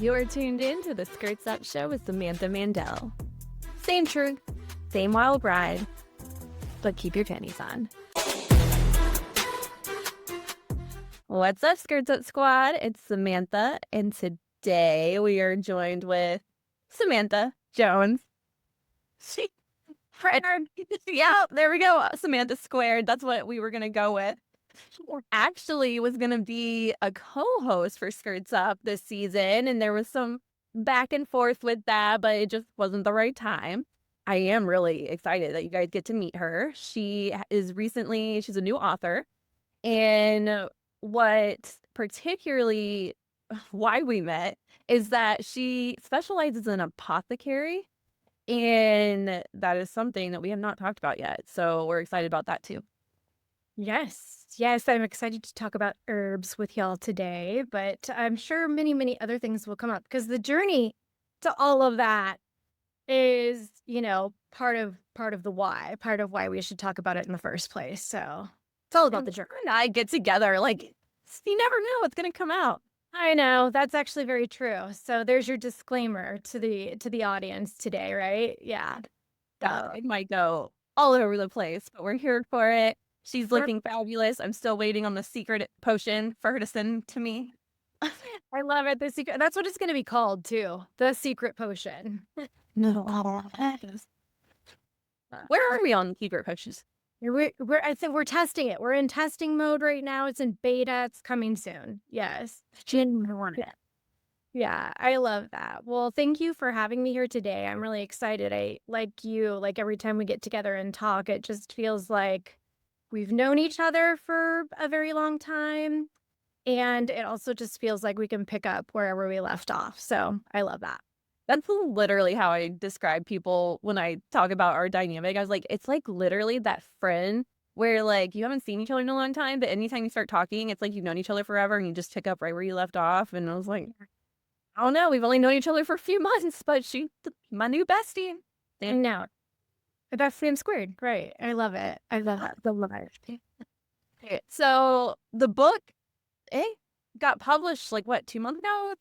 You're tuned in to the Skirts Up Show with Samantha Mandell. Same truth, same wild ride, but keep your panties on. What's up, Skirts Up Squad? It's Samantha, and today we are joined with Samantha Jones. Yeah, there we go. Samantha squared. That's what we were going to go with. Actually was going to be a co-host for Skirts Up this season, and there was some back and forth with that, but it just wasn't the right time. I am really excited that you guys get to meet her. She's a new author, and what particularly why we met is that she specializes in apothecary, and that is something that we have not talked about yet. So we're excited about that too. Yes, I'm excited to talk about herbs with y'all today, but I'm sure many other things will come up because the journey to all of that is, part of why we should talk about it in the first place. So it's all about And the journey. her and I get together, like, you never know what's gonna come out. I know that's actually very true. So there's your disclaimer to the audience today, right? Yeah. It might go all over the place, but we're here for it. She's We're- looking fabulous. I'm still waiting on the secret potion for her to send to me. I love it. The secret. That's what it's going to be called too. The secret potion. No. Where are we on secret potions? I think we're testing it. We're in testing mode right now. It's in beta. It's coming soon. Yes. Yeah, I love that. Well, thank you for having me here today. I'm really excited. Like every time we get together and talk, it just feels like we've known each other for a very long time. And it also just feels like we can pick up wherever we left off. So I love that. That's literally how I describe people when I talk about our dynamic. I was like, it's like literally that friend where like you haven't seen each other in a long time, but anytime you start talking, it's like you've known each other forever and you just pick up right where you left off. And I was like, I don't know, we've only known each other for a few months, but she's my new bestie. I know. That's same squared. Right. I love it. I love it. I love it. Okay, so the book, got published like what, 2 months ago?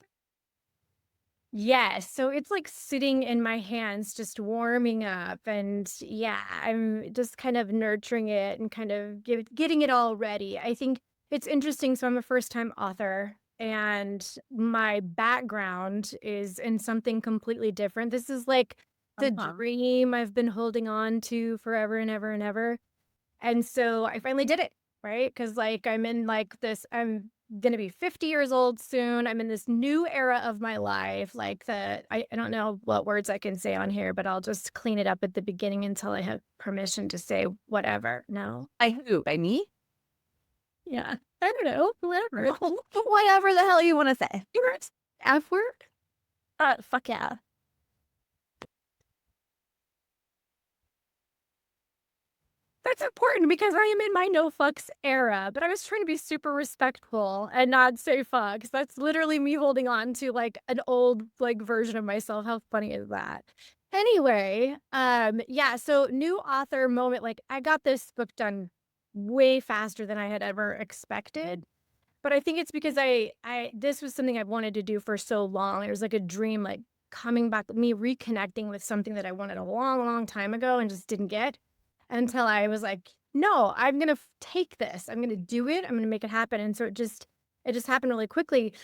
Yes. So it's like sitting in my hands, just warming up. And yeah, I'm just kind of nurturing it and kind of getting it all ready. I think it's interesting. So I'm a first time author and my background is in something completely different. This is like the dream I've been holding on to forever and ever and ever. And so I finally did it, right? Because like I'm gonna be 50 years old soon. I'm in this new era of my life. I don't know what words I can say on here, but I'll just clean it up at the beginning until I have permission to say whatever. No? By who? By me? Yeah. I don't know. Whatever. Whatever the hell you want to say. F word? Fuck yeah. That's important because I am in my no fucks era, but I was trying to be super respectful and not say fucks. That's literally me holding on to like an old like version of myself. How funny is that? Anyway, yeah, so new author moment, like I got this book done way faster than I had ever expected. But I think it's because I this was something I've wanted to do for so long. It was like a dream, like coming back, me reconnecting with something that I wanted a long time ago and just didn't get until I was like, no, I'm going to take this. I'm going to do it. I'm going to make it happen. And so it just happened really quickly.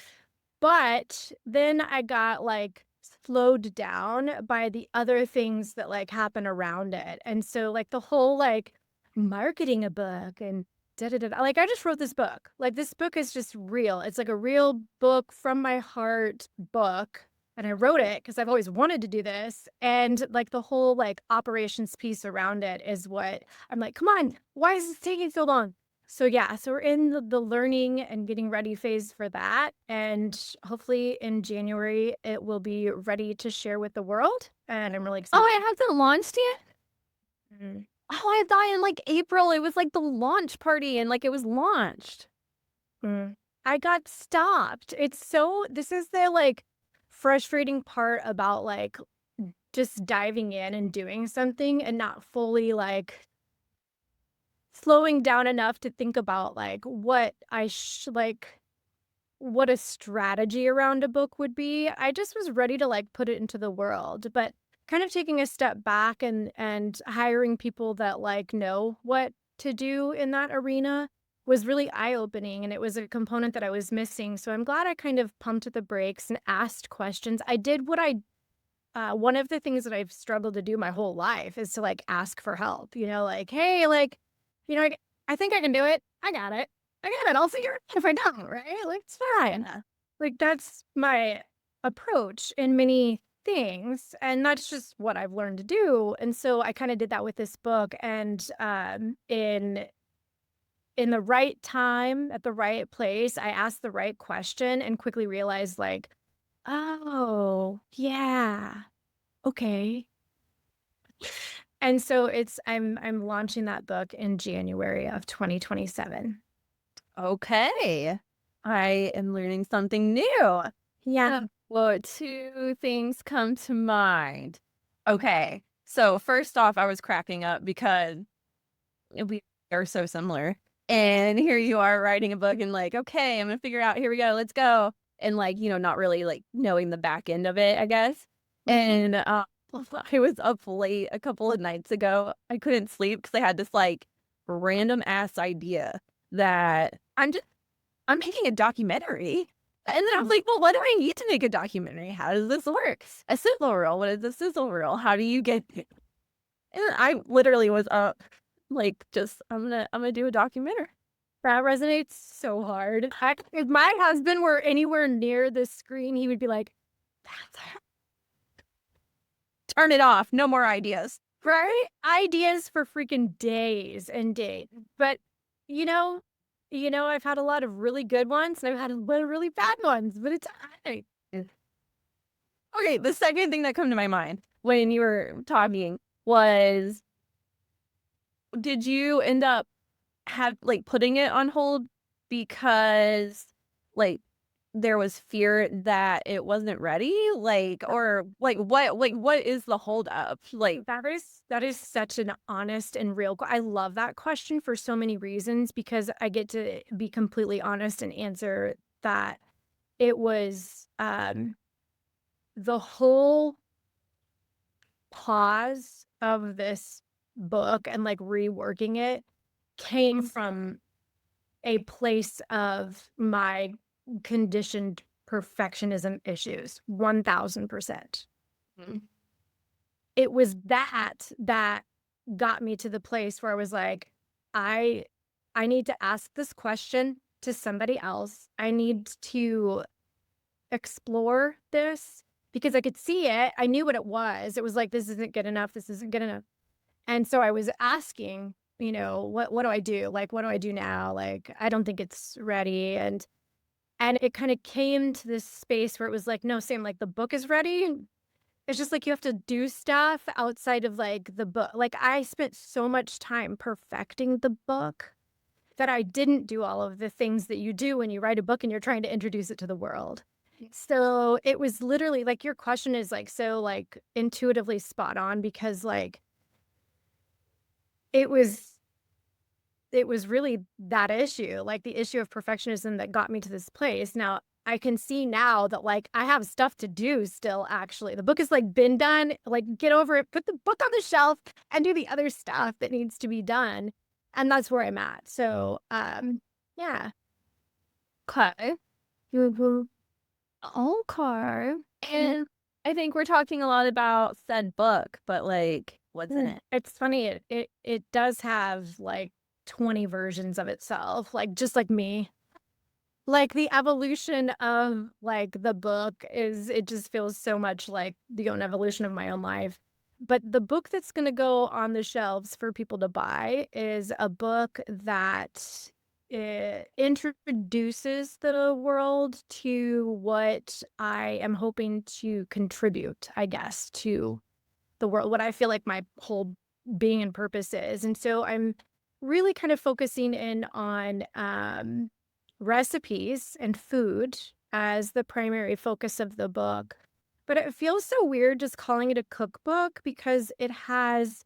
But then I got like slowed down by the other things that like happen around it. And so like the whole like marketing a book and like I just wrote this book. Like this book is just real. It's like a real book from my heart book. And I wrote it because I've always wanted to do this. And like the whole like operations piece around it is what I'm like, come on, why is this taking so long? So yeah, so we're in the learning and getting ready phase for that. And hopefully in January, it will be ready to share with the world. And I'm really excited. Oh, it hasn't launched yet? Mhm. Oh, I thought in like April it was like the launch party and like it was launched. Mm. I got stopped. This is the like frustrating part about like just diving in and doing something and not fully like slowing down enough to think about like what I like what a strategy around a book would be. I just was ready to like put it into the world, but kind of taking a step back and hiring people that like know what to do in that arena was really eye-opening, and it was a component that I was missing. So I'm glad I kind of pumped the brakes and asked questions. I did what I one of the things that I've struggled to do my whole life is to like ask for help, like, hey, like, I think I can do it. I got it. I got it. I'll figure it out if I don't, right? Like, it's fine. Like, that's my approach in many things. And that's just what I've learned to do. And so I kind of did that with this book. And in the right time, at the right place, I asked the right question and quickly realized, like, oh, yeah. Okay. And so I'm launching that book in January of 2027. Okay. I am learning something new. Yeah. Well, two things come to mind. Okay. So first off, I was cracking up because we are so similar. And here you are writing a book and like, okay, I'm gonna figure out, here we go, let's go. And like, not really like knowing the back end of it, I guess. And I was up late a couple of nights ago. I couldn't sleep because I had this like random ass idea that I'm making a documentary. And then I was like, well, what do I need to make a documentary? How does this work? A sizzle reel. What is a sizzle reel? How do you get it? And I literally was up like just I'm gonna do a documentary. That resonates so hard. If my husband were anywhere near the screen, he would be like, that's her. Turn it off. No more ideas. Right? Ideas for freaking days and days. But you know, I've had a lot of really good ones and I've had a lot of really bad ones, but it's all right. Okay, the second thing that come to my mind when you were talking was, did you end up putting it on hold because like there was fear that it wasn't ready? Or what is the hold up? Like, That is such an honest and real I love that question for so many reasons because I get to be completely honest and answer that. It was the whole pause of this book and like reworking it came from a place of my conditioned perfectionism issues 1000%. mm, It was that got me to the place where I was like, I need to ask this question to somebody else. I need to explore this because I could see it. I knew what it was. It was like, this isn't good enough. This isn't good enough. And so I was asking, what do I do? Like, what do I do now? Like, I don't think it's ready. And it kind of came to this space where it was like, no, Sam, like the book is ready. It's just like you have to do stuff outside of like the book. Like I spent so much time perfecting the book that I didn't do all of the things that you do when you write a book and you're trying to introduce it to the world. So it was literally like your question is like so like intuitively spot on because like it was really that issue, like the issue of perfectionism that got me to this place. Now I can see now that like I have stuff to do still actually. The book has like been done, like get over it, put the book on the shelf and do the other stuff that needs to be done. And that's where I'm at. So yeah. okay. Mhm. Okay. And I think we're talking a lot about said book, but like, what's in it? It's funny, it does have like 20 versions of itself, like just like me. Like the evolution of like the book it just feels so much like the own evolution of my own life. But the book that's going to go on the shelves for people to buy is a book that introduces the world to what I am hoping to contribute, I guess, to the world, what I feel like my whole being and purpose is. And so I'm really kind of focusing in on recipes and food as the primary focus of the book. But it feels so weird just calling it a cookbook because it has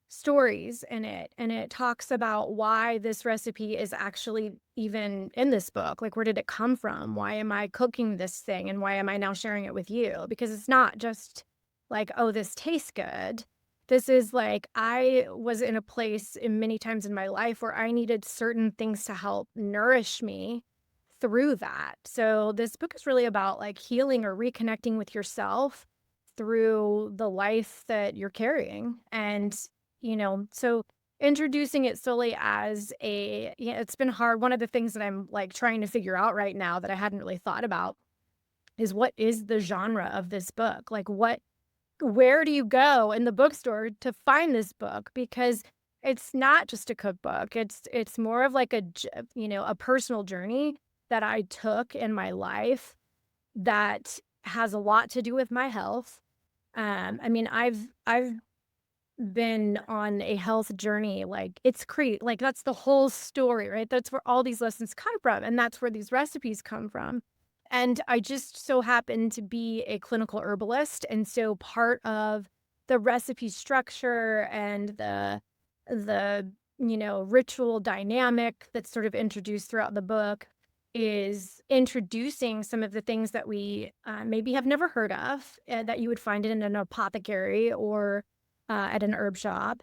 stories in it, and it talks about why this recipe is actually even in this book. Like, where did it come from? Why am I cooking this thing? And why am I now sharing it with you? Because it's not just like, oh, this tastes good. This is like, I was in a place in many times in my life where I needed certain things to help nourish me through that. So this book is really about like healing or reconnecting with yourself through the life that you're carrying. And, so introducing it solely as yeah, it's been hard. One of the things that I'm like trying to figure out right now that I hadn't really thought about is what is the genre of this book? Like where do you go in the bookstore to find this book? Because it's not just a cookbook. It's more of like a personal journey that I took in my life that has a lot to do with my health. I mean, I've been on a health journey, like it's crazy. Like that's the whole story, right? That's where all these lessons come from, and that's where these recipes come from. And I just so happen to be a clinical herbalist, and so part of the recipe structure and the ritual dynamic that's sort of introduced throughout the book is introducing some of the things that we maybe have never heard of that you would find in an apothecary or at an herb shop.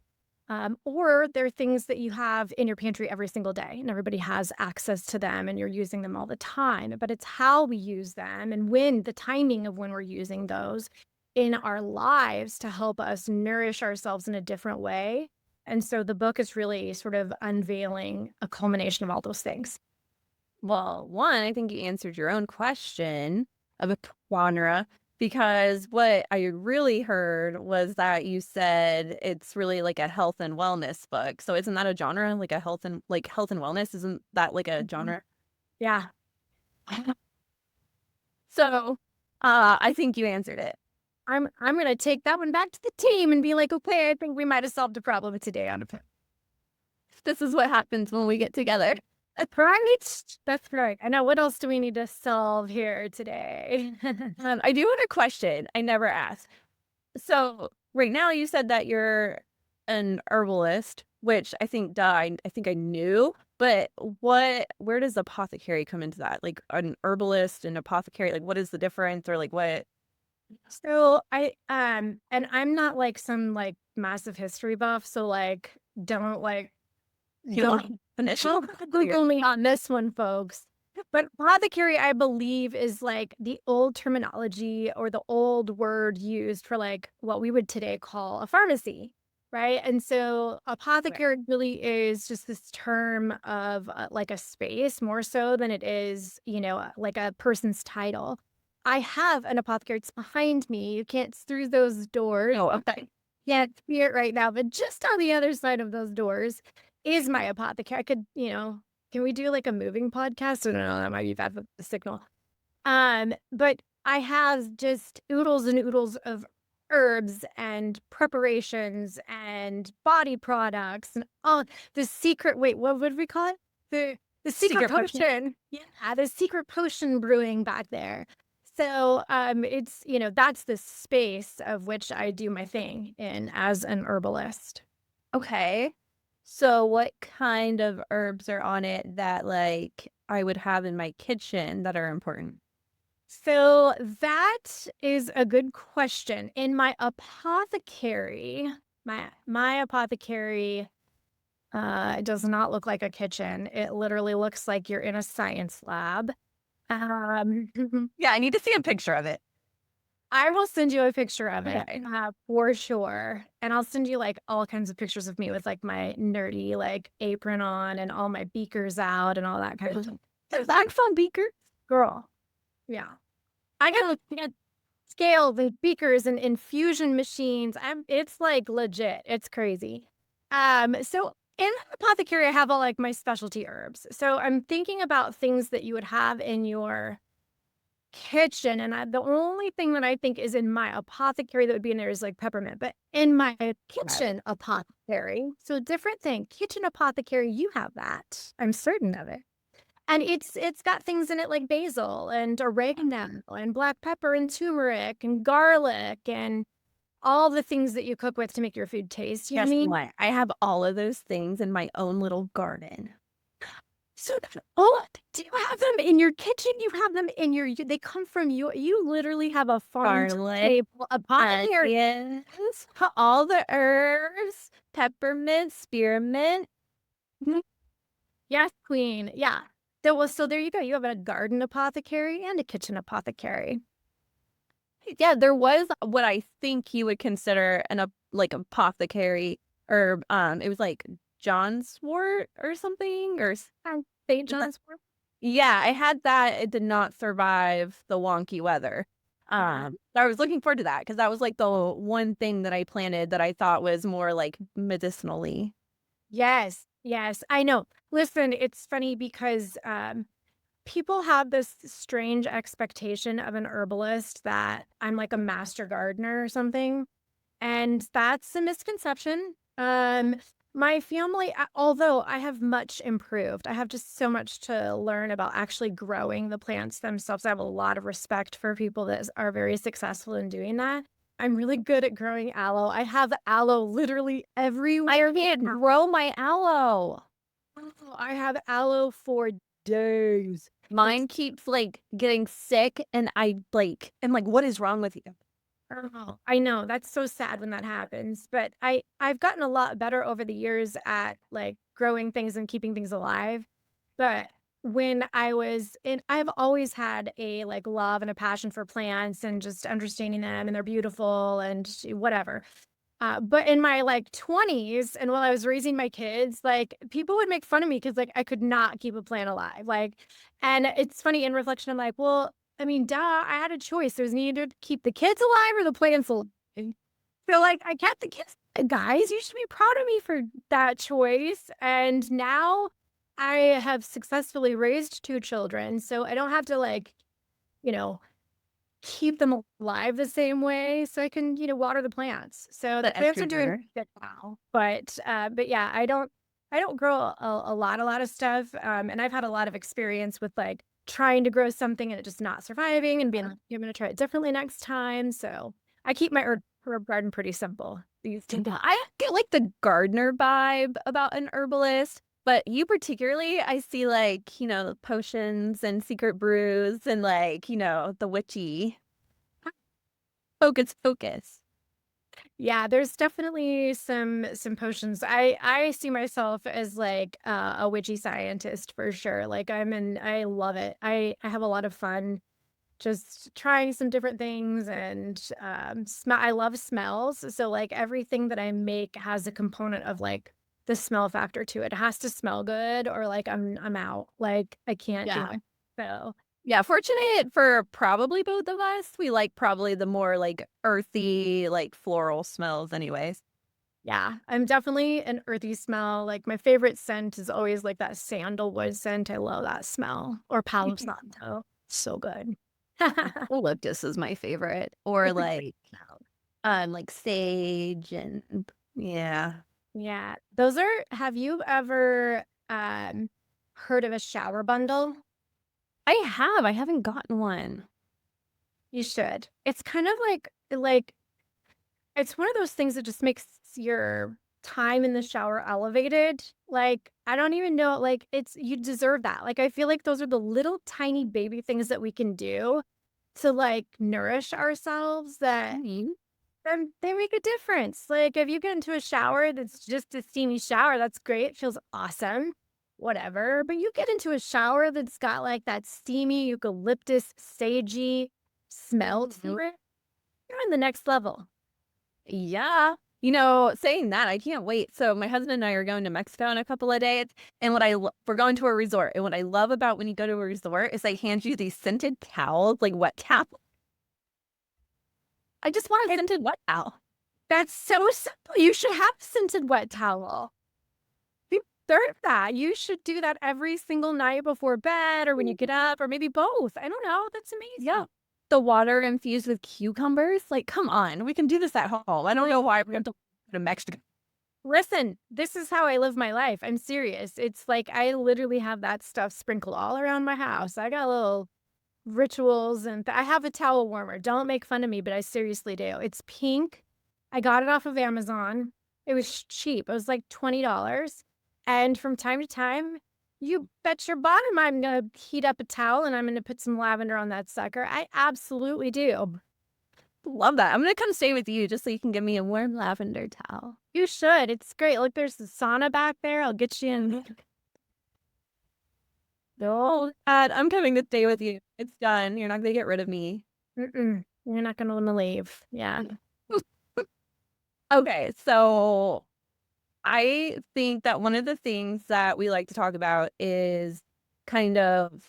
Or they're things that you have in your pantry every single day and everybody has access to them and you're using them all the time. But it's how we use them and the timing of when we're using those in our lives to help us nourish ourselves in a different way. And so the book is really sort of unveiling a culmination of all those things. Well, one, I think you answered your own question of a genre because what I really heard was that you said it's really like a health and wellness book. So isn't that a genre, like a health and wellness? Isn't that like a Mhm. genre? Yeah. So, I think you answered it. I'm gonna take that one back to the team and be like, okay, I think we might have solved a problem today on a This is what happens when we get together. right. That's right. I know. What else do we need to solve here today? I do have a question I never asked. So right now you said that you're an herbalist, which I think, duh, I think I knew, but where does apothecary come into that? Like an herbalist and apothecary, like what is the difference or like what? So and I'm not like some like massive history buff, so like don't like You go don't initial? Google me on this one, folks. But apothecary, I believe, is like the old terminology or the old word used for like what we would today call a pharmacy, right? And so apothecary really is just this term of like a space more so than it is, like a person's title. I have an apothecary. It's behind me. You can't through those doors. Oh, okay. Can't see it right now, but just on the other side of those doors is my apothecary. I could, can we do like a moving podcast? I don't know. That might be bad for the signal. But I have just oodles and oodles of herbs and preparations and body products and all the secret. Wait, what would we call it? The secret Secret potion. potion. Yeah, the secret potion brewing back there. So it's that's the space of which I do my thing in as an herbalist. Okay. So what kind of herbs are on it that like I would have in my kitchen that are important? So that is a good question. In my apothecary, my apothecary it does not look like a kitchen. It literally looks like you're in a science lab. Um, Yeah, I need to see a picture of it. I will send you a picture of it Okay. for sure. And I'll send you like all kinds of pictures of me with like my nerdy like apron on and all my beakers out and all that kind of thing. Is that fun beaker? Girl. Yeah. I got scale the beakers and infusion machines. It's like legit. It's crazy. So in the apothecary, I have all like my specialty herbs. So I'm thinking about things that you would have in your kitchen. And the only thing that I think is in my apothecary that would be in there is like peppermint. But in my kitchen apothecary, so different thing. Kitchen apothecary, you have that. I'm certain of it. And it's got things in it like basil and oregano and black pepper and turmeric and garlic and all the things that you cook with to make your food taste Guess yummy. what? I have all of those things in my own little garden. So, oh, do you have them in your kitchen? You have them in they come from you literally have a farm to Garlic, table, a apothecary. onions, all the herbs, peppermint, spearmint. Mhm. Yes, queen. Yeah. So there you go. You have a garden apothecary and a kitchen apothecary. Yeah, there was what I think you would consider like apothecary herb. It was like John's wort or something, St. is that- John's wort. yeah, I had that. It did not survive the wonky weather. I was looking forward to that because that was like the one thing that I planted that I thought was more like medicinally. Yes. Yes. I know. Listen, it's funny because people have this strange expectation of an herbalist that I'm like a master gardener or something. And that's a misconception. My family, although I have much improved, I have just so much to learn about actually growing the plants themselves. I have a lot of respect for people that are very successful in doing that. I'm really good at growing aloe. I have aloe literally everywhere. I can't grow my aloe. I have aloe for days. Mine keeps like getting sick, and I'm like, what is wrong with you? Oh, I know, that's so sad when that happens, but I've gotten a lot better over the years at, like, growing things and keeping things alive, but when I was in I've always had a, like, love and a passion for plants and just understanding them, and they're beautiful and whatever, but in my, like, 20s and while I was raising my kids, like, people would make fun of me because like, I could not keep a plant alive, like and it's funny in reflection, I'm like, "Well, I mean, duh, I had a choice. There's neither to keep the kids alive or the plants alive." So, like, I kept the kids guys, you should be proud of me for that choice, and now I have successfully raised 2 children, so I don't have to, like, you know, keep them alive the same way so I can, water the plants. So the The plants extra are doing dirt. good now. But yeah, I don't grow a lot of stuff. And I've had a lot of experience with like trying to grow something and it just not surviving and being like, I'm gonna try it differently next time. So I keep my herb garden pretty simple these days. I get like the gardener vibe about an herbalist, but you particularly, I see like, the potions and secret brews and like, the witchy focus. Yeah, there's definitely some potions. I see myself as like a witchy scientist for sure. Like I love it. I have a lot of fun just trying some different things and smell. I love smells. So like everything that I make has a component of like the smell factor to it. It has to smell good or like I'm out. Like I can't do Yeah. it. So Yeah, fortunate for probably both of us. We like probably the more like earthy, like floral smells anyways. yeah, I'm definitely an earthy smell. Like my favorite scent is always like that sandalwood scent. I love that smell. Or Palo Santo. So good. Eucalyptus is my favorite. Or like sage and yeah. Yeah. Those are have you ever heard of a shower bundle? I haven't gotten one. You should. It's kind of like it's one of those things that just makes your time in the shower elevated. Like, I don't even know, like, it's you deserve that. Like, I feel like those are the little tiny baby things that we can do to like nourish ourselves that Mhm. they make a difference. Like, if you get into a shower that's just a steamy shower, that's great. It feels awesome. Whatever. But you get into a shower that's got like that steamy eucalyptus sagey smell to Mhm. it. You're on the next level. Yeah. Saying that, I can't wait. So my husband and I are going to Mexico in a couple of days, and we're going to a resort. And what I love about when you go to a resort is they hand you these scented towels, like wet towel. I just want a scented wet towel. That's so simple. You should have a scented wet towel. You deserve that. You should do that every single night before bed or when you get up or maybe both. I don't know. That's amazing. Yeah. The water infused with cucumbers. Like, come on, we can do this at home. I don't know why we have to go to Mexico. Listen, this is how I live my life. I'm serious. It's like I literally have that stuff sprinkled all around my house. I got little rituals and I have a towel warmer. Don't make fun of me, but I seriously do. It's pink I got it off of Amazon. It was cheap. It was like $20. And from time to time, you bet your bottom I'm going to heat up a towel and I'm going to put some lavender on that sucker. I absolutely do. Love that. I'm going to come stay with you just so you can give me a warm lavender towel. You should. It's great. Look, there's the sauna back there. I'll get you in. No, Dad, I'm coming to stay with you. It's done. You're not going to get rid of me. Mm-mm. You're not going to want to leave. Yeah. Okay, so I think that one of the things that we like to talk about is kind of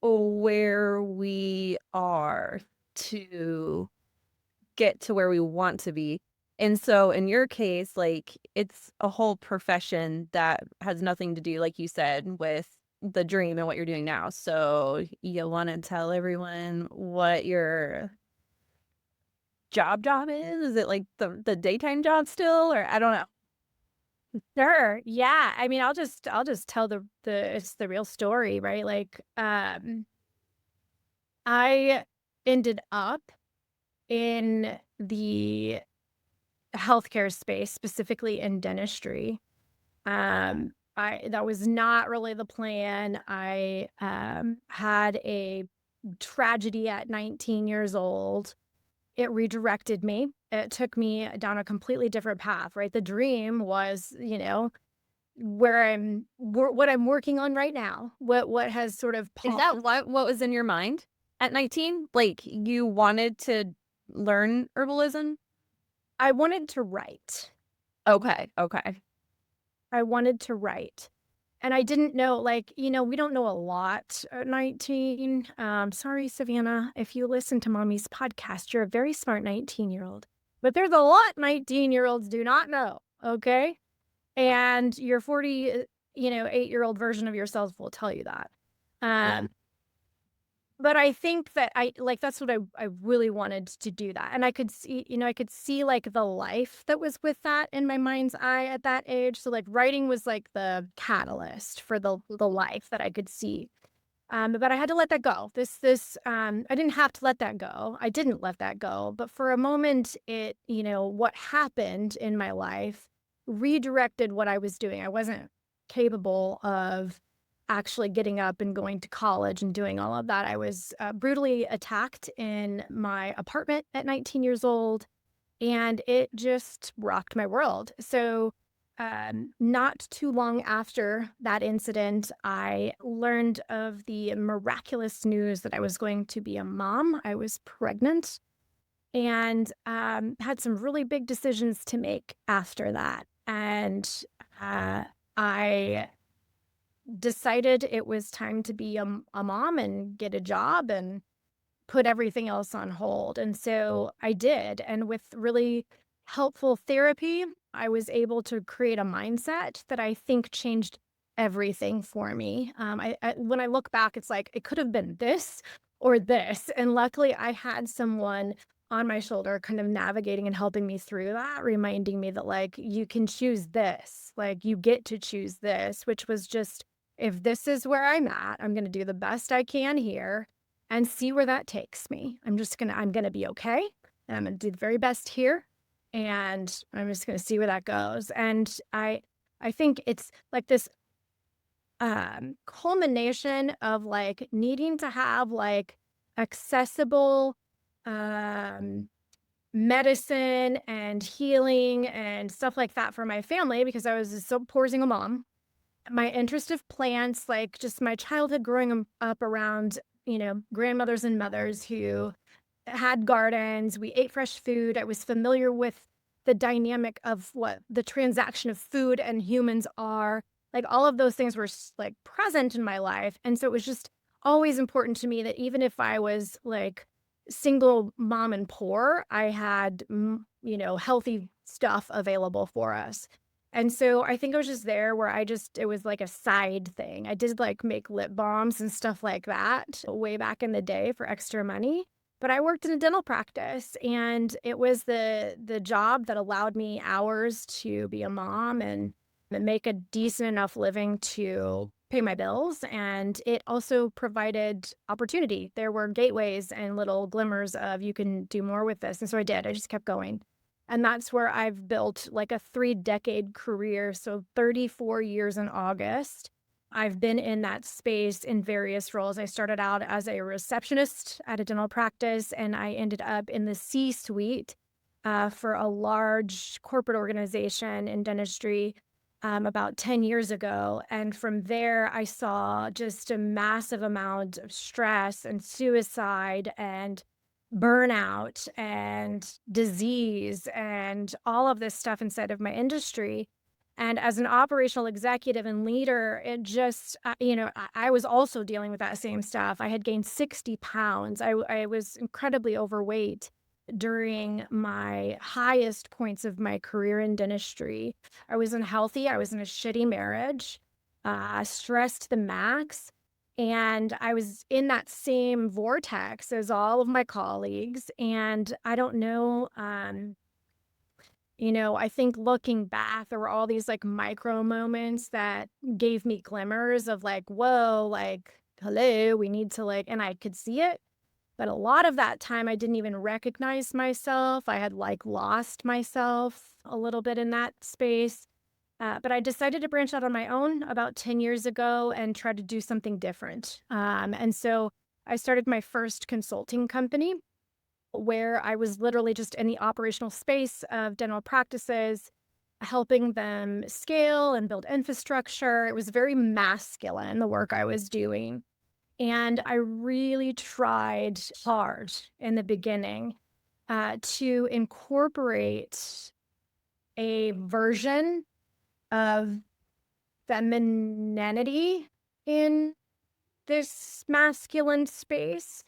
where we are to get to where we want to be. And so in your case, like it's a whole profession that has nothing to do, like you said, with the dream and what you're doing now. So you want to tell everyone what your job is? Is it like the daytime job still, or I don't know. Sure. Yeah. I mean, I'll just tell it's the real story, right? Like, I ended up in the healthcare space, specifically in dentistry. That was not really the plan. I had a tragedy at 19 years old. It redirected me. It took me down a completely different path, right? The dream was, what I'm working on right now. What has sort of Is that what was in your mind at 19? Like you wanted to learn herbalism? I wanted to write. Okay. I wanted to write. And I didn't know, like, we don't know a lot at 19. Sorry, Savannah, if you listen to mommy's podcast, you're a very smart 19-year-old. But there's a lot 19-year-olds do not know, okay? And your 40, 8-year-old version of yourself will tell you that. But I think that that's what I really wanted to do that. And I could see like the life that was with that in my mind's eye at that age. So like writing was like the catalyst for the life that I could see. But I had to let that go. I didn't have to let that go. I didn't let that go. But for a moment, what happened in my life redirected what I was doing. I wasn't capable of actually getting up and going to college and doing all of that. I was brutally attacked in my apartment at 19 years old, and it just rocked my world. So not too long after that incident, I learned of the miraculous news that I was going to be a mom. I was pregnant and had some really big decisions to make after that. And I decided it was time to be a mom and get a job and put everything else on hold. And so I did. And with really helpful therapy, I was able to create a mindset that I think changed everything for me. When I look back, it's like it could have been this or this. And luckily, I had someone on my shoulder kind of navigating and helping me through that, reminding me that like you can choose this, like you get to choose this, which was just, if this is where I'm at, I'm going to do the best I can here and see where that takes me. I'm going to be okay. And I'm going to do the very best here. And I'm just going to see where that goes. And I think it's like this culmination of like needing to have like accessible medicine and healing and stuff like that for my family, because I was so poor single mom. My interest of plants, like just my childhood growing up around, grandmothers and mothers who had gardens. We ate fresh food. I was familiar with the dynamic of what the transaction of food and humans are. Like all of those things were like present in my life. And so it was just always important to me that even if I was like single mom and poor, I had, healthy stuff available for us. And so I think I was just there where it was like a side thing. I did like make lip balms and stuff like that way back in the day for extra money. But I worked in a dental practice, and it was the job that allowed me hours to be a mom and make a decent enough living to pay my bills. And it also provided opportunity. There were gateways and little glimmers of you can do more with this. And so I did. I just kept going. And that's where I've built like a 3-decade career. So 34 years in August. I've been in that space in various roles. I started out as a receptionist at a dental practice, and I ended up in the C-suite for a large corporate organization in dentistry about 10 years ago. And from there, I saw just a massive amount of stress and suicide and burnout and disease and all of this stuff inside of my industry. And as an operational executive and leader, it just, I was also dealing with that same stuff. I had gained 60 pounds. I was incredibly overweight during my highest points of my career in dentistry. I was unhealthy. I was in a shitty marriage, stressed the max. And I was in that same vortex as all of my colleagues. And I don't know, I think looking back, there were all these like micro moments that gave me glimmers of like, whoa, like, hello, we need to like, and I could see it. But a lot of that time, I didn't even recognize myself. I had like lost myself a little bit in that space. But I decided to branch out on my own about 10 years ago and try to do something different. And so I started my first consulting company where I was literally just in the operational space of dental practices, helping them scale and build infrastructure. It was very masculine, the work I was doing. And I really tried hard in the beginning to incorporate a version of femininity in this masculine space.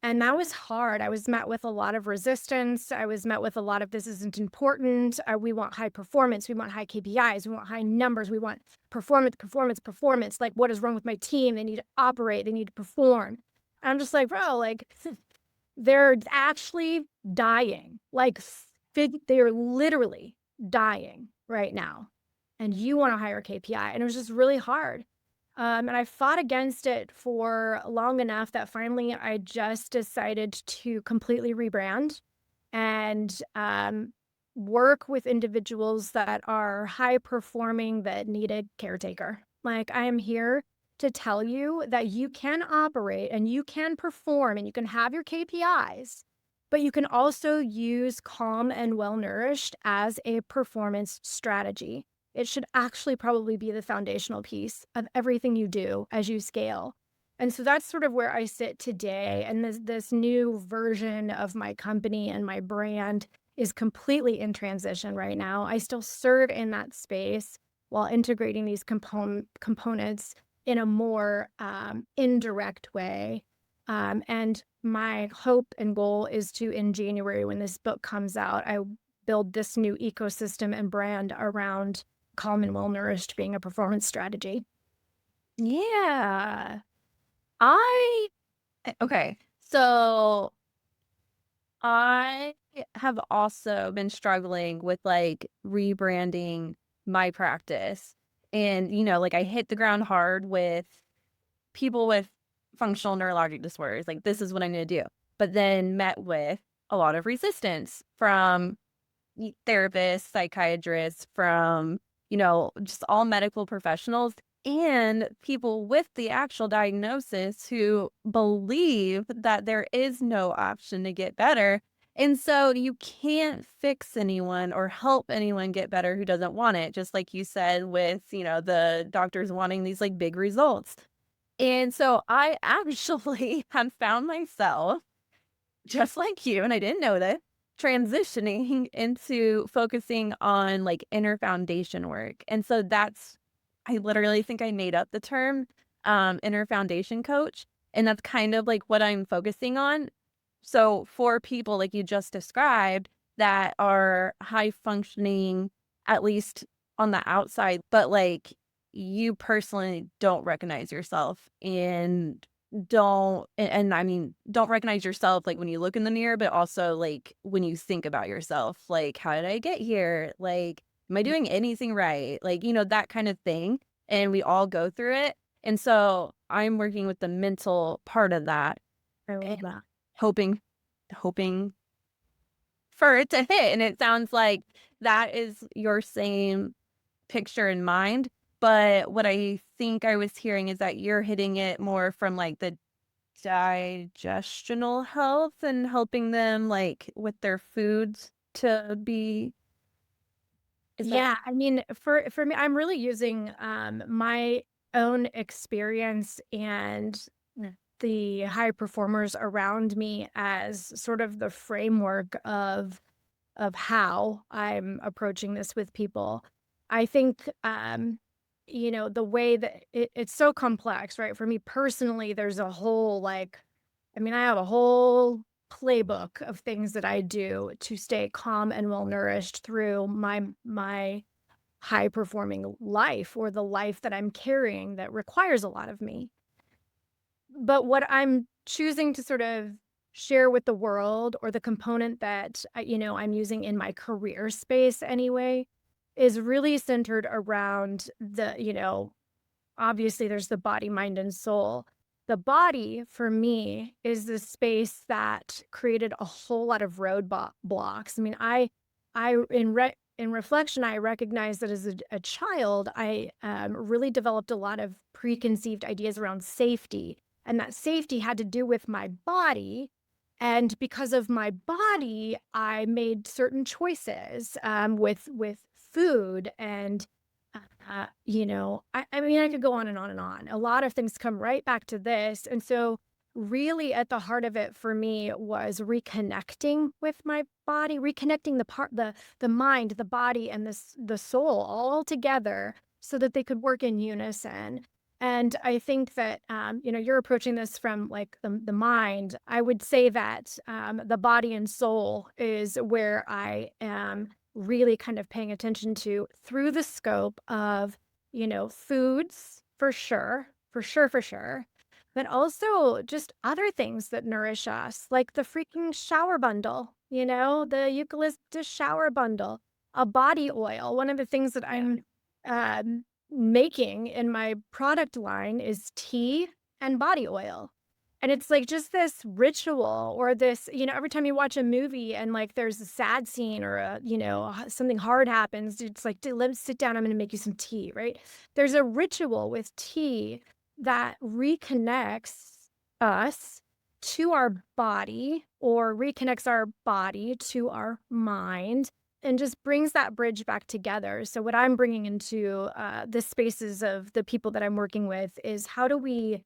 And that was hard. I was met with a lot of resistance. I was met with a lot of this isn't important. We want high performance. We want high KPIs. We want high numbers. We want performance, performance, performance. Like, what is wrong with my team? They need to operate. They need to perform. And I'm just like, bro, like, they're actually dying. Like, they're literally dying right now. And you want a higher KPI. And it was just really hard. And I fought against it for long enough that finally I just decided to completely rebrand and work with individuals that are high performing that need a caretaker. Like, I am here to tell you that you can operate and you can perform and you can have your KPIs, but you can also use calm and well nourished as a performance strategy. It should actually probably be the foundational piece of everything you do as you scale. And so that's sort of where I sit today. And this new version of my company and my brand is completely in transition right now. I still serve in that space while integrating these components in a more indirect way. And my hope and goal is to, in January, when this book comes out, I build this new ecosystem and brand around calm and well nourished being a performance strategy. Yeah. Okay. So I have also been struggling with like rebranding my practice. And, like I hit the ground hard with people with functional neurologic disorders. Like, this is what I need to do. But then met with a lot of resistance from therapists, psychiatrists, from, just all medical professionals and people with the actual diagnosis who believe that there is no option to get better. And so you can't fix anyone or help anyone get better who doesn't want it. Just like you said with, the doctors wanting these like big results. And so I actually have found myself, just like you, and I didn't know this, transitioning into focusing on like inner foundation work. And so I literally think I made up the term inner foundation coach. And that's kind of like what I'm focusing on. So for people like you just described that are high functioning, at least on the outside, but like you personally don't recognize yourself and I mean, don't recognize yourself like when you look in the mirror, but also like when you think about yourself, like, how did I get here? Like, am I doing anything right? Like, that kind of thing. And we all go through it. And so I'm working with the mental part of that I love and that. hoping for it to hit. And it sounds like that is your same picture in mind. But what I think I was hearing is that you're hitting it more from like the digestional health and helping them like with their foods to be is that Yeah, I mean, for me, I'm really using my own experience and the high performers around me as sort of the framework of how I'm approaching this with people. I think, the way that it's so complex, right? For me personally, there's a whole I have a whole playbook of things that I do to stay calm and well nourished through my high performing life or the life that I'm carrying that requires a lot of me. But what I'm choosing to sort of share with the world or the component that, I'm using in my career space anyway, is really centered around obviously there's the body, mind, and soul. The body for me is the space that created a whole lot of blocks. I mean, in reflection, I recognize that as a child, I really developed a lot of preconceived ideas around safety, and that safety had to do with my body. And because of my body, I made certain choices with food and I mean, I could go on and on and on. A lot of things come right back to this. And so, really, at the heart of it for me was reconnecting with my body, reconnecting the mind, the body, and the soul all together so that they could work in unison. And I think that, you're approaching this from like the mind. I would say that the body and soul is where I am really kind of paying attention to through the scope of, foods for sure, but also just other things that nourish us, like the freaking shower bundle, the eucalyptus shower bundle, a body oil. One of the things that I'm making in my product line is tea and body oil. And it's like just this ritual or this, every time you watch a movie and like there's a sad scene or something hard happens, it's like, let's sit down. I'm going to make you some tea, right? There's a ritual with tea that reconnects us to our body or reconnects our body to our mind and just brings that bridge back together. So, what I'm bringing into the spaces of the people that I'm working with is how do we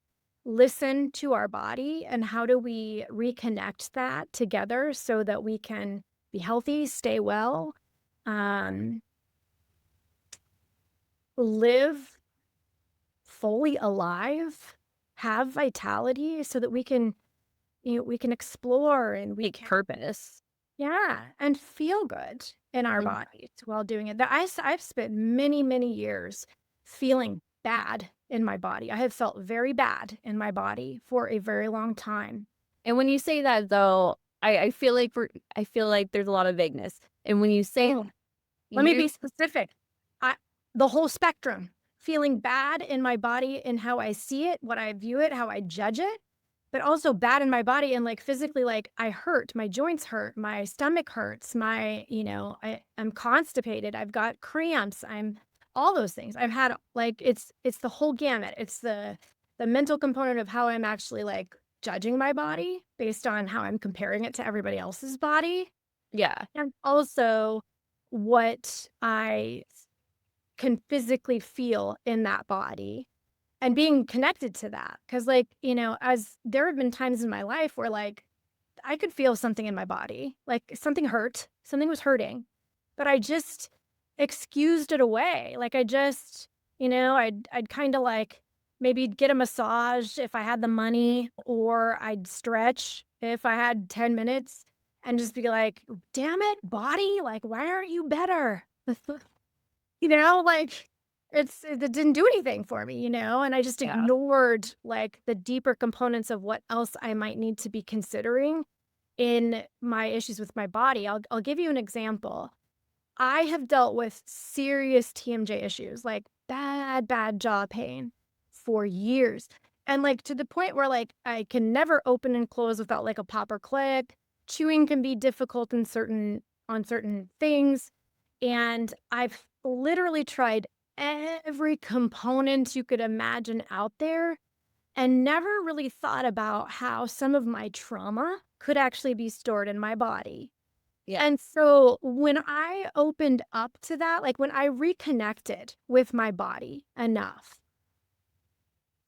listen to our body and how do we reconnect that together so that we can be healthy, stay well, um, live fully alive, have vitality so that we can explore and we like can, purpose? yeah, and feel good in our Mm. bodies while doing it. I've spent many, many years feeling bad in my body. I have felt very bad in my body for a very long time. And when you say that though, I feel like there's a lot of vagueness. And when you say Oh, let me you be specific. I the whole spectrum. Feeling bad in my body and how I see it, what I view it, how I judge it, but also bad in my body and like physically, like I hurt, my joints hurt, my stomach hurts, I'm constipated, I've got cramps, I'm all those things. I've had like it's the whole gamut. It's the mental component of how I'm actually like judging my body based on how I'm comparing it to everybody else's body. yeah. And also what I can physically feel in that body and being connected to that. Cause like, as there have been times in my life where like I could feel something in my body, like something hurt, something was hurting, but I just excused it away. Like I just, I'd kind of like maybe get a massage if I had the money, or I'd stretch if I had 10 minutes and just be like, damn it, body, like, why aren't you better? Like it didn't do anything for me, and I just Yeah. ignored like the deeper components of what else I might need to be considering in my issues with my body. I'll give you an example. I have dealt with serious TMJ issues, like bad jaw pain for years. And like to the point where like I can never open and close without like a pop or click, chewing can be difficult in certain things. And I've literally tried every component you could imagine out there and never really thought about how some of my trauma could actually be stored in my body. Yeah. And so when I opened up to that, like when I reconnected with my body enough,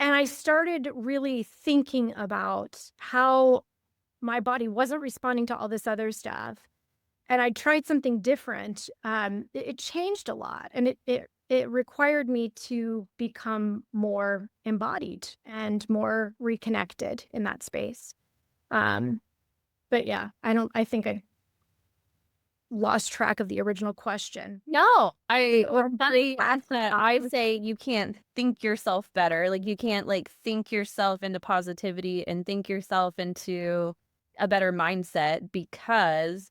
and I started really thinking about how my body wasn't responding to all this other stuff, and I tried something different, it changed a lot, and it required me to become more embodied and more reconnected in that space. Um, but yeah, I think I lost track of the original question. No, I really ask that. I say you can't think yourself better. Like you can't like think yourself into positivity and think yourself into a better mindset because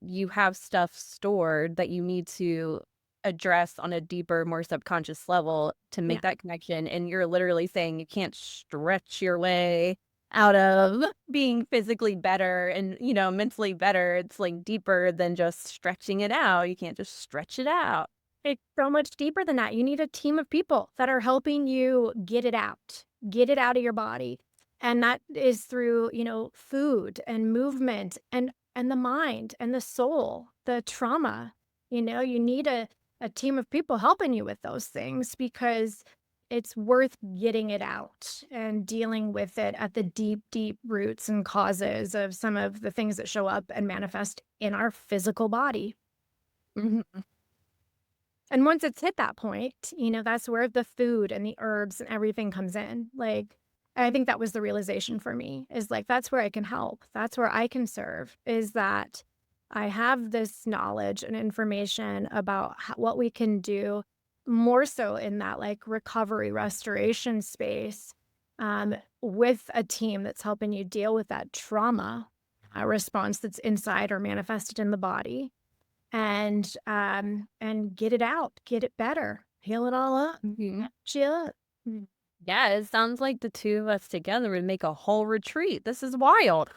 you have stuff stored that you need to address on a deeper, more subconscious level to make Yeah. that connection. And you're literally saying you can't stretch your way out of being physically better and, mentally better. It's like deeper than just stretching it out. You can't just stretch it out. It's so much deeper than that. You need a team of people that are helping you get it out of your body. And that is through, food and movement and the mind and the soul, the trauma. You need a team of people helping you with those things because it's worth getting it out and dealing with it at the deep, deep roots and causes of some of the things that show up and manifest in our physical body. Mhm. And once it's hit that point, that's where the food and the herbs and everything comes in. Like, I think that was the realization for me is like, that's where I can help. That's where I can serve is that I have this knowledge and information about what we can do more so in that like recovery restoration space with a team that's helping you deal with that trauma response that's inside or manifested in the body and get it out, get it better, heal it all up, Mhm. chill up. Mm. Yeah, it sounds like the two of us together would make a whole retreat. This is wild.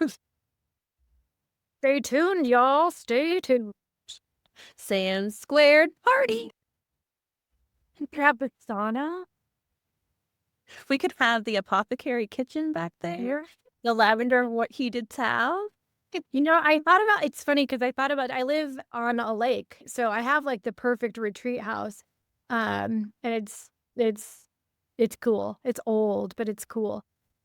Stay tuned, y'all. Stay tuned. Sam squared party. Grab a sauna. We could have the apothecary kitchen back there. The lavender heated towel. I thought about it's funny because I live on a lake, so I have like the perfect retreat house. And it's cool. It's old, but it's cool.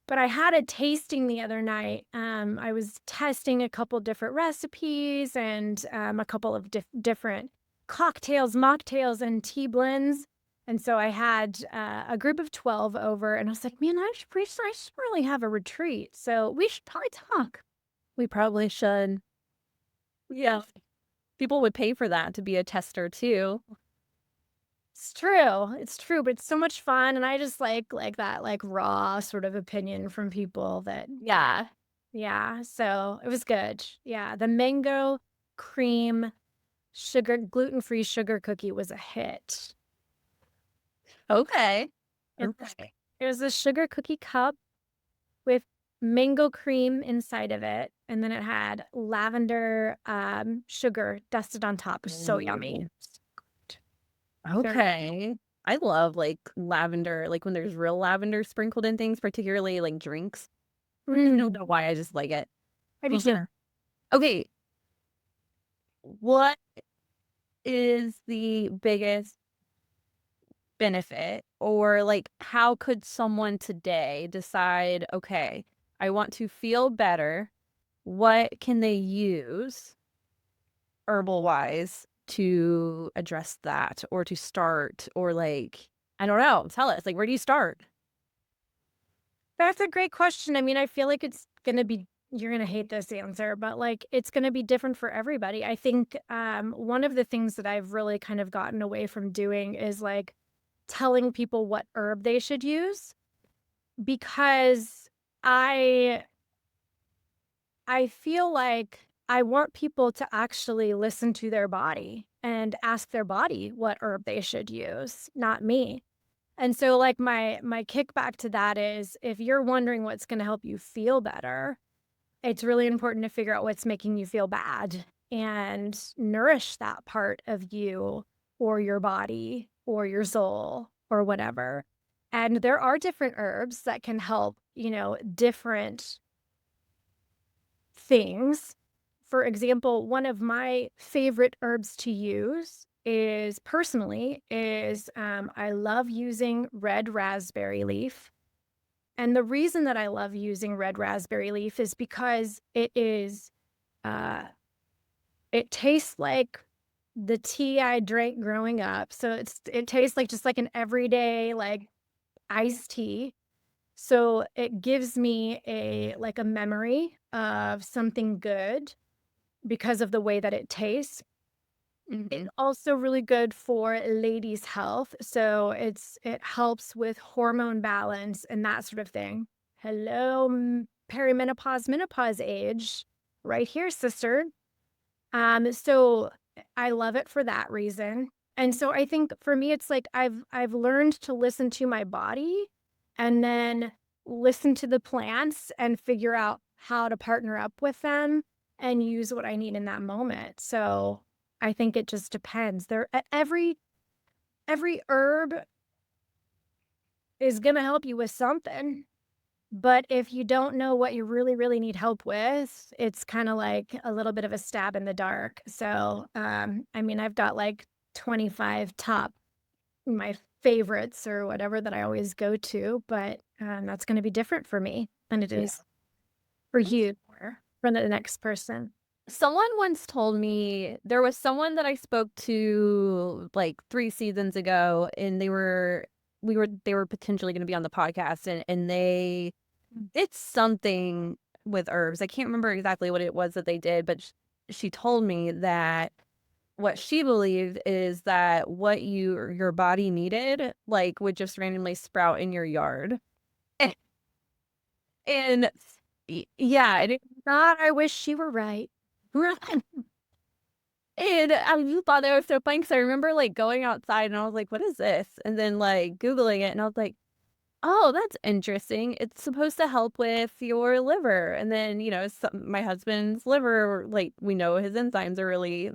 But I had a tasting the other night. I was testing a couple different recipes and a couple of different cocktails, mocktails, and tea blends. And so I had a group of 12 over, and I was like, man, I should really have a retreat. So we should probably talk. We probably should. Yeah. People would pay for that to be a tester too. It's true. It's true, but it's so much fun, and I just like that like raw sort of opinion from people that Yeah. yeah, so it was good. Yeah, the mango cream sugar gluten-free sugar cookie was a hit. Okay. It Okay. it was a sugar cookie cup with mango cream inside of it, and then it had lavender sugar dusted on top. It was so yummy. Okay. I love like lavender, like when there's real lavender sprinkled in things, particularly like drinks. I don't know why I just like it. I do too. Okay. What is the biggest benefit or like how could someone today decide, okay, I want to feel better. What can they use herbal wise to address that or to start or like, I don't know, tell us, like, where do you start? That's a great question. I mean, I feel like it's gonna be you're gonna hate this answer, but like it's gonna be different for everybody. I think one of the things that I've really kind of gotten away from doing is like telling people what herb they should use because I I feel like I want people to actually listen to their body and ask their body what herb they should use, not me. And so like my kickback to that is if you're wondering what's going to help you feel better, it's really important to figure out what's making you feel bad and nourish that part of you or your body or your soul or whatever. And there are different herbs that can help, different things. For example, one of my favorite herbs to use is I love using red raspberry leaf. And the reason that I love using red raspberry leaf is because uh, it tastes like the tea I drank growing up. So it tastes like just like an everyday like iced tea. So it gives me a memory of something good because of the way that it tastes. It's also really good for ladies' health. So it helps with hormone balance and that sort of thing. Hello, perimenopause, menopause age, right here, sister. So I love it for that reason. And so I think for me, it's like I've learned to listen to my body and then listen to the plants and figure out how to partner up with them and use what I need in that moment. So I think it just depends. Every herb is gonna help you with something. But if you don't know what you really, really need help with, it's kind of like a little bit of a stab in the dark. So, I mean, I've got like 25 top my favorites or whatever that I always go to, but that's going to be different for me than it is for you or for the next person. Someone once told me there was someone that I spoke to like 3 seasons ago, and they were potentially going to be on the podcast, and they did something with herbs. I can't remember exactly what it was that they did, but she told me that what she believed is that what your body needed like would just randomly sprout in your yard. And yeah, and God, I wish she were right. And I just thought that was so funny because I remember like going outside and I was like, what is this? And then like Googling it and I was like, oh, that's interesting. It's supposed to help with your liver. And then, my husband's liver, like we know his enzymes are really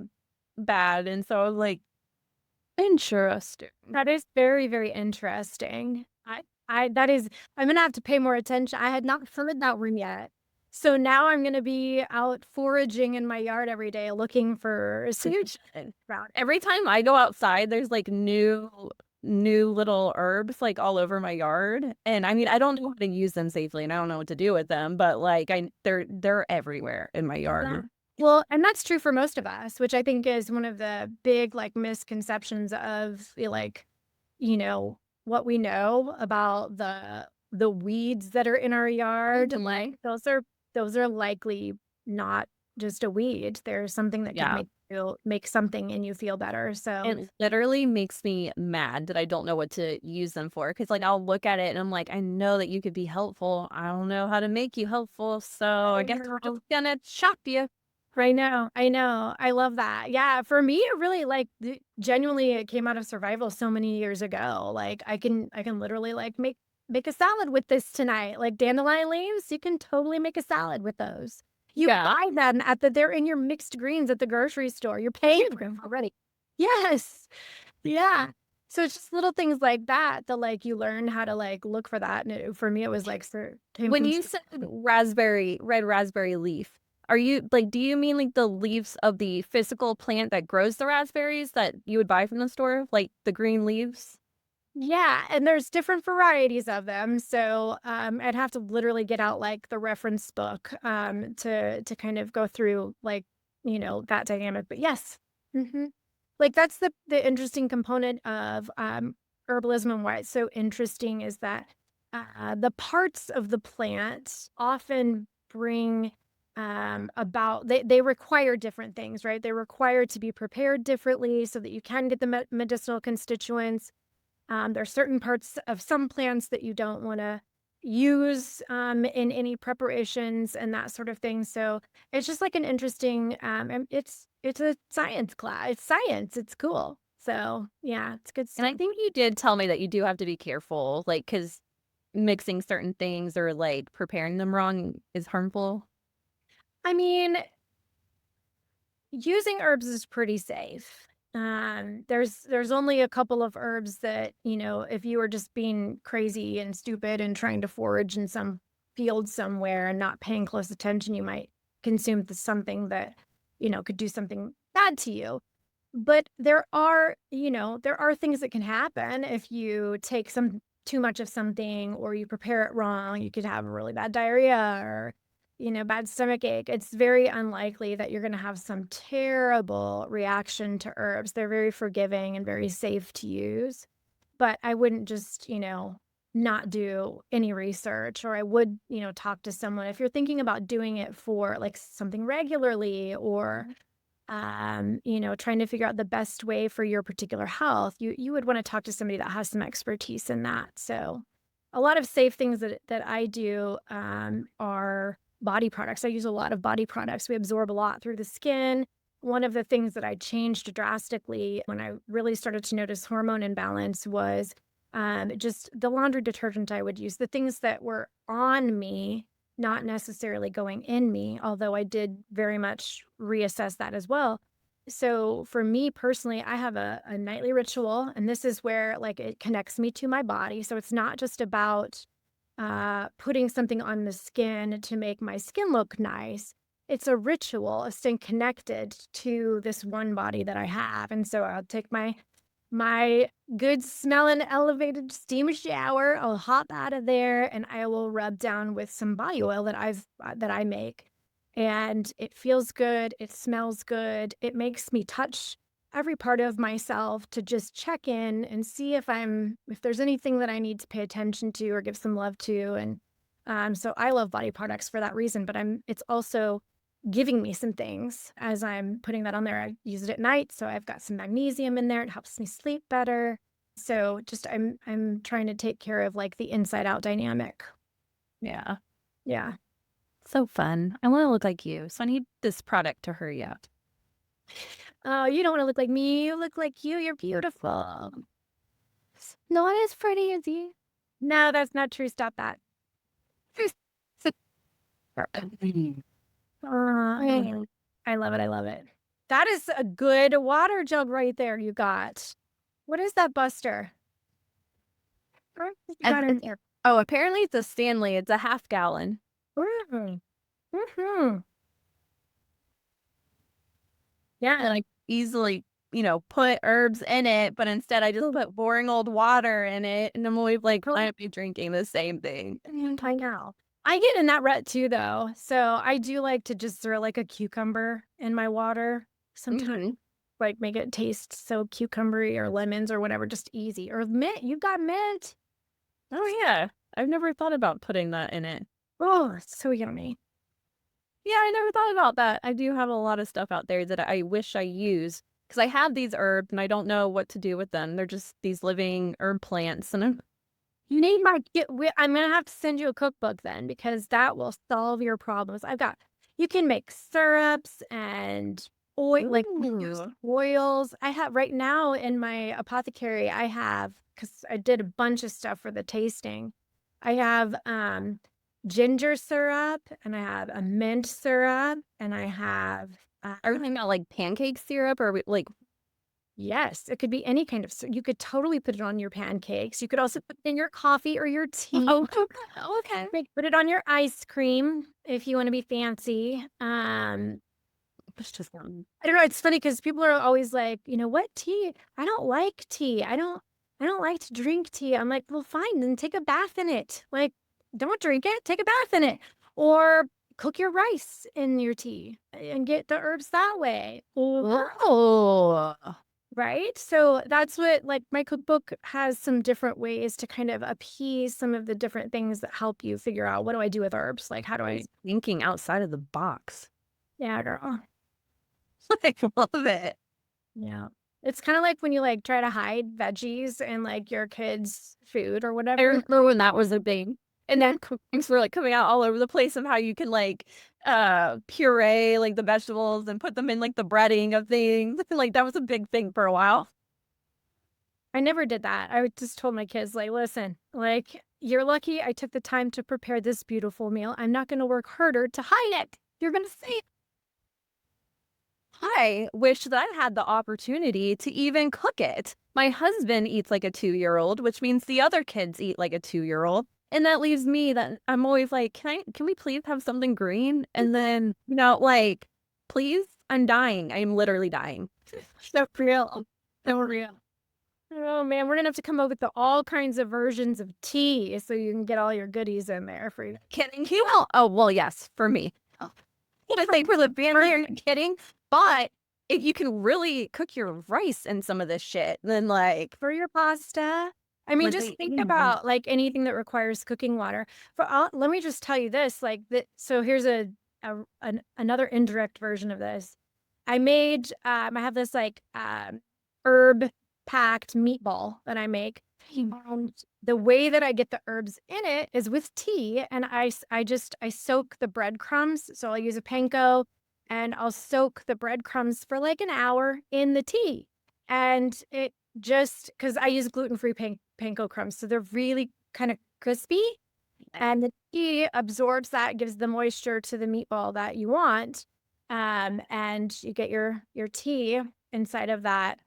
bad. And so I was like, interesting. That is very, very interesting. I'm gonna have to pay more attention. I had not heard that room yet. So now I'm gonna be out foraging in my yard every day looking for Huge. Every time I go outside, there's like new little herbs like all over my yard. And I mean, I don't know how to use them safely and I don't know what to do with them, but like they're everywhere in my yard. Well, and that's true for most of us, which I think is one of the big like misconceptions of what we know about the weeds that are in our yard. Like those are likely not just a weed. There's something that could make something in you feel better. So it literally makes me mad that I don't know what to use them for. Cause like I'll look at it and I'm like, I know that you could be helpful. I don't know how to make you helpful. So I guess we're just gonna shock you. I know. I love that. Yeah, for me, it really genuinely it came out of survival so many years ago. Like I can literally like make a salad with this tonight. Like dandelion leaves, you can totally make a salad with those. You buy them they're in your mixed greens at the grocery store. You're paying for them already. Yes. Yeah. So it's just little things like that like you learn how to like look for that. And for me, it was like when you said red raspberry leaf, do you mean like the leaves of the physical plant that grows the raspberries that you would buy from the store, like the green leaves? Yeah, and there's different varieties of them. So I'd have to literally get out like the reference book to kind of go through like, that dynamic. But yes. Like that's the interesting component of herbalism and why it's so interesting is that the parts of the plant often bring they require different things, right? They require to be prepared differently so that you can get the medicinal constituents. There are certain parts of some plants that you don't want to use in any preparations and that sort of thing. So it's just like an interesting and it's a science class. It's science. It's cool. So yeah, it's good stuff. And I think you did tell me that you do have to be careful, like, because mixing certain things or like preparing them wrong is harmful. I mean, using herbs is pretty safe. There's only a couple of herbs that, if you were just being crazy and stupid and trying to forage in some field somewhere and not paying close attention, you might consume something that, could do something bad to you. But there are things that can happen if you take some too much of something or you prepare it wrong. You could have a really bad diarrhea or, bad stomach ache. It's very unlikely that you're going to have some terrible reaction to herbs. They're very forgiving and very safe to use. But I wouldn't just, not do any research, or I would, talk to someone if you're thinking about doing it for like something regularly, or trying to figure out the best way for your particular health. You would want to talk to somebody that has some expertise in that. So a lot of safe things that I do are body products. I use a lot of body products. We absorb a lot through the skin. One of the things that I changed drastically when I really started to notice hormone imbalance was just the laundry detergent I would use, the things that were on me, not necessarily going in me, although I did very much reassess that as well. So for me personally, I have a nightly ritual, and this is where like it connects me to my body. So it's not just about putting something on the skin to make my skin look nice. It's a ritual of staying connected to this one body that I have. And so I'll take my good smelling elevated steam shower. I'll hop out of there and I will rub down with some body oil that I make. And it feels good. It smells good. It makes me touch every part of myself to just check in and see if there's anything that I need to pay attention to or give some love to. And so I love body products for that reason, but it's also giving me some things as I'm putting that on there. I use it at night, so I've got some magnesium in there. It helps me sleep better. So just I'm trying to take care of like the inside out dynamic. Yeah. Yeah. So fun. I want to look like you. So I need this product to hurry up. Oh, you don't want to look like me. You look like you. You're beautiful. Not as pretty as you. No, that's not true. Stop that. I love it. I love it. That is a good water jug right there you got. What is that, Buster? Oh, apparently it's a Stanley. It's a half gallon. Mm-hmm. Yeah. And I easily, put herbs in it, but instead I just put boring old water in it. And I'm always like, I be drinking the same thing. I know. I get in that rut too, though. So I do like to just throw like a cucumber in my water sometimes. Like make it taste so cucumbery, or lemons or whatever, just easy. Or mint. You've got mint. Oh, yeah. I've never thought about putting that in it. Oh, it's so yummy. Yeah, I never thought about that. I do have a lot of stuff out there that I wish I use, because I have these herbs and I don't know what to do with them. They're just these living herb plants. And You need I'm going to have to send you a cookbook then, because that will solve your problems. You can make syrups and oils. I have right now in my apothecary, because I did a bunch of stuff for the tasting. I have ginger syrup, and I have a mint syrup, and I have everything about like pancake syrup, or like, yes, it could be any kind of syrup. You could totally put it on your pancakes. You could also put it in your coffee or your tea. Oh, okay. Put it on your ice cream if you want to be fancy. It's just I don't know. It's funny because people are always like, what tea? I don't like tea. I don't like to drink tea. I'm like, well, fine, then take a bath in it. Like, don't drink it, take a bath in it. Or cook your rice in your tea and get the herbs that way. Oh. Right? So that's what, like, my cookbook has some different ways to kind of appease some of the different things that help you figure out, what do I do with herbs? Like, how do I... Thinking outside of the box. Yeah, girl. I love it. Yeah. It's kind of like when you like try to hide veggies in like your kids' food or I whatever. remember when that was a thing. And then cookbooks were like coming out all over the place of how you can like puree like the vegetables and put them in like the breading of things. Like that was a big thing for a while. I never did that. I just told my kids, like, listen, like, you're lucky I took the time to prepare this beautiful meal. I'm not going to work harder to hide it. You're going to say, I wish that I had the opportunity to even cook it. My husband eats like a 2-year-old, which means the other kids eat like a 2-year-old. And that leaves me that I'm always like, can we please have something green? And then, like, please, I'm dying. I am literally dying. so real. So real. Oh man, we're gonna have to come up with all kinds of versions of tea so you can get all your goodies in there for you. Kidding you? Oh, well, yes, for me. Oh. I think for the family, are you kidding? But if you can really cook your rice in some of this shit, then like For your pasta. I mean, just think about like anything that requires cooking water. Let me just tell you this, like that. So here's another indirect version of this. I have this like herb packed meatball that I make. And the way that I get the herbs in it is with tea, and I soak the breadcrumbs. So I'll use a panko, and I'll soak the breadcrumbs for like an hour in the tea, and it just because I use gluten-free panko crumbs, so they're really kind of crispy, and the tea absorbs that, gives the moisture to the meatball that you want, and you get your tea inside of that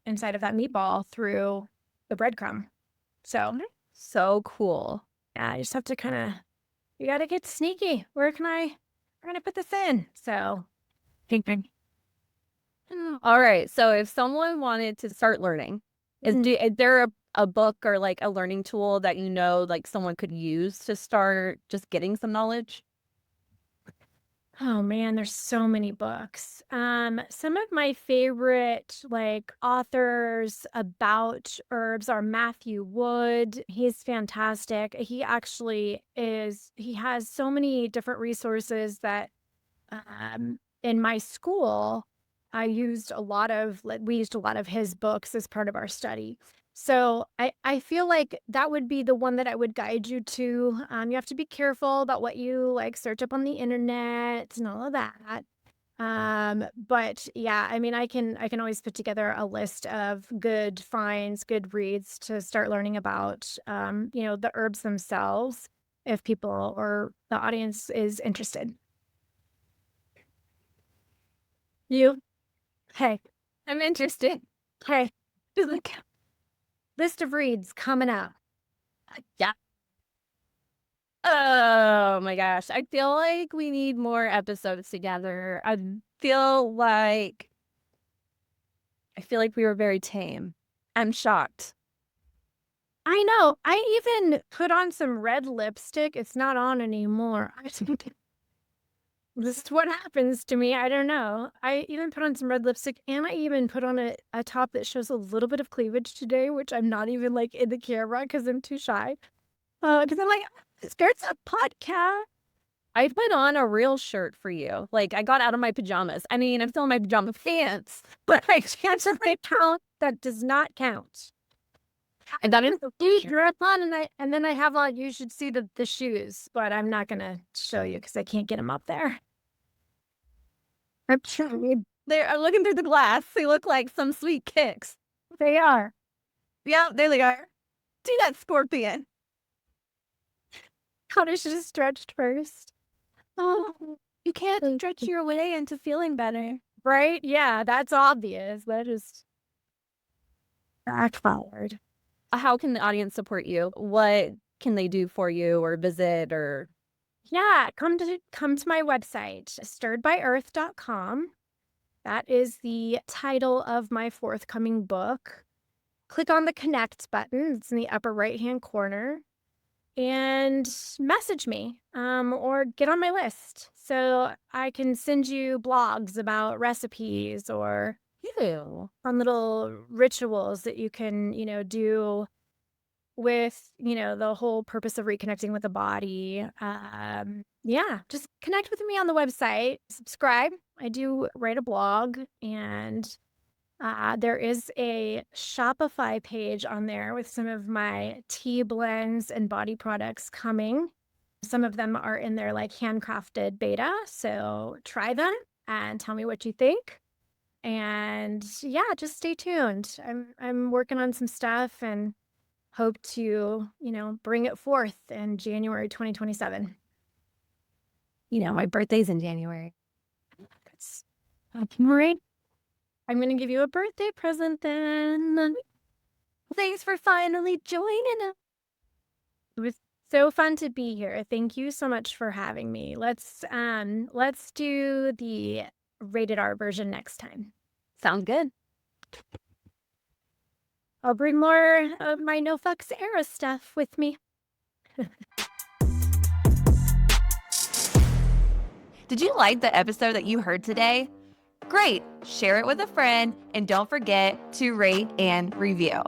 meatball through the breadcrumb. so cool. Yeah, you just have to you got to get sneaky. Where can I put this in? So, All right. So if someone wanted to start learning, is there a book or like a learning tool that like someone could use to start just getting some knowledge? oh man, there's so many books. Some of my favorite like authors about herbs are Matthew Wood. He's fantastic. He has so many different resources that in my school, we used a lot of his books as part of our study. So I feel like that would be the one that I would guide you to. You have to be careful about what you like search up on the internet and all of that. But yeah, I mean, I can always put together a list of good finds, good reads to start learning about, the herbs themselves if people or the audience is interested. You? Hey, I'm interested. hey, list of reads coming up. Yeah. Oh my gosh. I feel like we need more episodes together. feel like we were very tame. I'm shocked. I know. I even put on some red lipstick. It's not on anymore. This is what happens to me. I don't know. I even put on some red lipstick, and I even put on a top that shows a little bit of cleavage today, which I'm not even like in the camera because I'm too shy. Because I'm like, there's a podcast. I put on a real shirt for you. Like I got out of my pajamas. I mean, I'm still in my pajama pants, but I can't my count. That does not count. And that is dress on, and then I have on. You should see the shoes, but I'm not gonna show you because I can't get them up there. I'm trying. I'm looking through the glass. They look like some sweet kicks. They are. Yeah, there they are. See that scorpion? Connor should have stretched first. Oh, you can't stretch your way into feeling better. Right? Yeah, that's obvious. That just backfired. How can the audience support you? What can they do for you or visit or? Yeah, come to my website, stirredbyearth.com. That is the title of my forthcoming book. Click on the connect button. It's in the upper right-hand corner. And message me or get on my list so I can send you blogs about recipes or fun little rituals that you can, do with, the whole purpose of reconnecting with the body. Yeah, just connect with me on the website, subscribe. I do write a blog, and there is a Shopify page on there with some of my tea blends and body products coming. Some of them are in their like handcrafted beta, so try them and tell me what you think. And yeah, just stay tuned. I'm working on some stuff and hope to, bring it forth in January 2027. My birthday's in January. That's right. I'm going to give you a birthday present then. Thanks for finally joining us. It was so fun to be here. Thank you so much for having me. Let's do the rated R version next time. Sounds good. I'll bring more of my no fucks era stuff with me. Did you like the episode that you heard today? Great. Share it with a friend and don't forget to rate and review.